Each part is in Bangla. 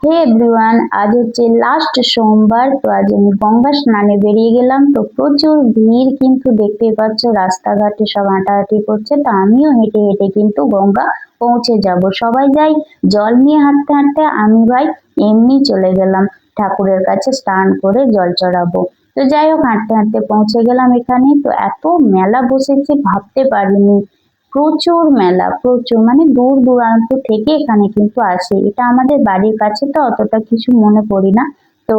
হে এভরিওয়ান, আজ হচ্ছে লাস্ট সোমবার। তো আজ আমি গঙ্গা স্নানে বেরিয়ে গেলাম। তো প্রচুর ভিড়, কিন্তু দেখতেই পাচ্ছ রাস্তাঘাটে সব হাঁটাহাঁটি করছে। তো আমিও হেঁটে হেঁটে কিন্তু গঙ্গা পৌঁছে যাব। সবাই যাই জল নিয়ে হাঁটতে হাঁটতে, আমি ভাই এমনি চলে গেলাম ঠাকুরের কাছে স্নান করে জল চড়াবো। তো যাই হোক, হাঁটতে হাঁটতে পৌঁছে গেলাম এখানে। তো এত মেলা বসেছে ভাবতে পারিনি। প্রচুর মেলা, প্রচুর মানে দূর দূরান্ত থেকে এখানে কিন্তু আসে। এটা আমাদের বাড়ির কাছে, তো অতটা কিছু মনে করি না। তো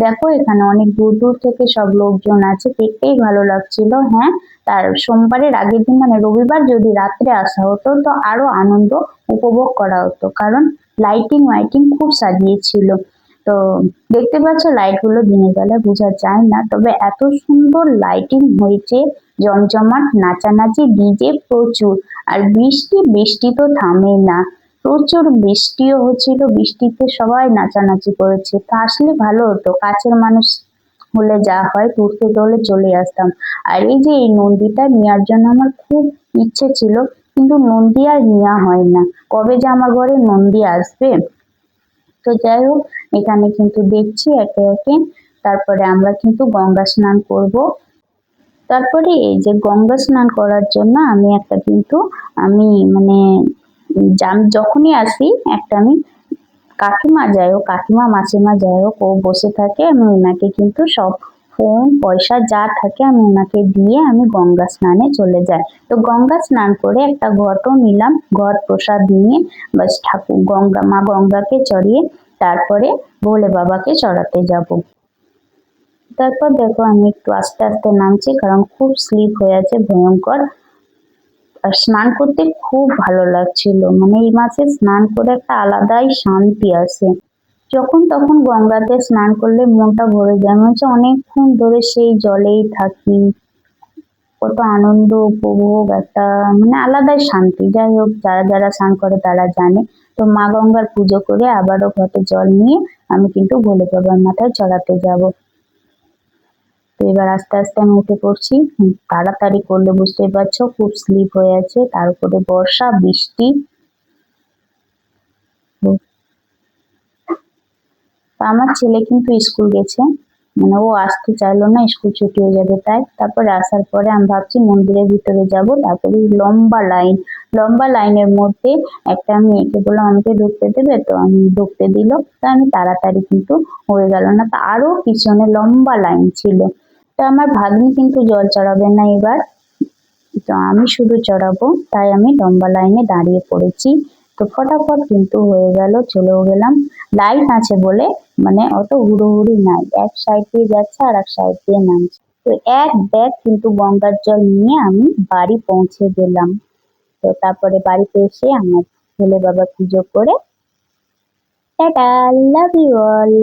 দেখো এখানে অনেক দূর দূর থেকে সব লোকজন আছে, দেখতেই ভালো লাগছিল। হ্যাঁ, তার সোমবারের আগের দিন মানে রবিবার যদি রাত্রে আসা হতো তো আরো আনন্দ উপভোগ করা হতো, কারণ লাইটিং ওয়াইটিং খুব সাজিয়েছিল। তো দেখতে পাচ্ছ লাইট গুলো দিনের বেলা বোঝা যায় না, তবে এত সুন্দর লাইটিং হয়েছে, জমজমাট নাচানাচি, ডিজে প্রচুর। আর বৃষ্টি, বৃষ্টি তো থামেই না, প্রচুর বৃষ্টিও হচ্ছিল। বৃষ্টিতে সবাই নাচানাচি করেছে। তা আসলে ভালো হতো, কাছের মানুষ হলে যা হয়, দূর থেকে হলে চলে আসতাম। আর এই যে এই নন্দীটা নেওয়ার জন্য আমার খুব ইচ্ছে ছিল, কিন্তু নন্দী আর নেওয়া হয় না। কবে যে আমার ঘরে নন্দী আসবে। তো যাই হোক, এখানে কিন্তু দেখছি একে একে। তারপরে আমরা কিন্তু গঙ্গা স্নান করব। তারপরে এই যে গঙ্গা স্নান করার জন্য আমি একটা কিন্তু আমি মানে যখনই আসি একটা আমি কাকিমা যাই হোক, কাকিমা মাসিমা যাই হোক, ও বসে থাকে, আমি ওনাকে কিন্তু সব ফোন পয়সা যা থাকে আমি ওনাকে দিয়ে আমি গঙ্গা স্নানে চলে যাই। তো গঙ্গা স্নান করে একটা ঘটও নিলাম, ঘট প্রসাদ নিয়ে বাস ঠাকুর মা গঙ্গাকে চড়িয়ে তারপরে ভোলে বাবাকে চড়াতে যাব। তারপর দেখো আমি একটু আস্তে আস্তে নামছি, কারণ খুব স্লিপ হয়ে আছে ভয়ঙ্কর। আর স্নান করতে খুব ভালো লাগছিল, মানে এই মাসে স্নান করে একটা আলাদাই শান্তি আসে। যখন তখন গঙ্গাতে স্নান করলে মনটা ভরে যায়, মনে হচ্ছে অনেকক্ষণ ধরে সেই জলেই থাকি। কত আনন্দ উপভোগ, একটা মানে আলাদাই শান্তি। যাই হোক, যারা যারা স্নান করে তারা জানে। তো মা গঙ্গার পুজো করে আবারও ঘটে জল নিয়ে আমি কিন্তু ভোলে বাবার মাথায় চড়াতে যাব। তো এবার আস্তে আস্তে আমি উঠে পড়ছি। তাড়াতাড়ি করলে বুঝতেই পারছো খুব স্লিপ হয়ে আছে, তার উপরে বর্ষা বৃষ্টি। তো আমার ছেলে কিন্তু স্কুল গেছে, মানে ও আসতে চাইলো না, স্কুল ছুটি হয়ে যাবে তাই। তারপরে আসার পরে আমি ভাবছি মন্দিরের ভিতরে যাব। তারপরে লম্বা লাইন, লম্বা লাইনের মধ্যে একটা আমি মেয়েকে বললাম আমাকে ঢুকতে দেবে, তো আমি ঢুকতে দিল। তো আমি তাড়াতাড়ি কিন্তু হয়ে গেল না, তো আরো পিছনে লম্বা লাইন ছিল। তো আমার ভাগ্নি কিন্তু জল চড়াবে না এবার, তো আমি শুধু চড়াবো, তাই আমি লম্বা লাইনে দাঁড়িয়ে পড়েছি। তো ফটাফট কিন্তু হয়ে গেল, চলেও গেলাম। লাইন আছে বলে মানে অত হুড়োহুড়ি নাই, এক সাইড দিয়ে যাচ্ছে আর এক সাইড দিয়ে নামছে। তো এক ব্যাগ কিন্তু গঙ্গার জল নিয়ে আমি বাড়ি পৌঁছে গেলাম। তো তারপরে বাড়িতে এসে আমার ভোলে বাবা পুজো করে টাটা, লাভ ইউ অল।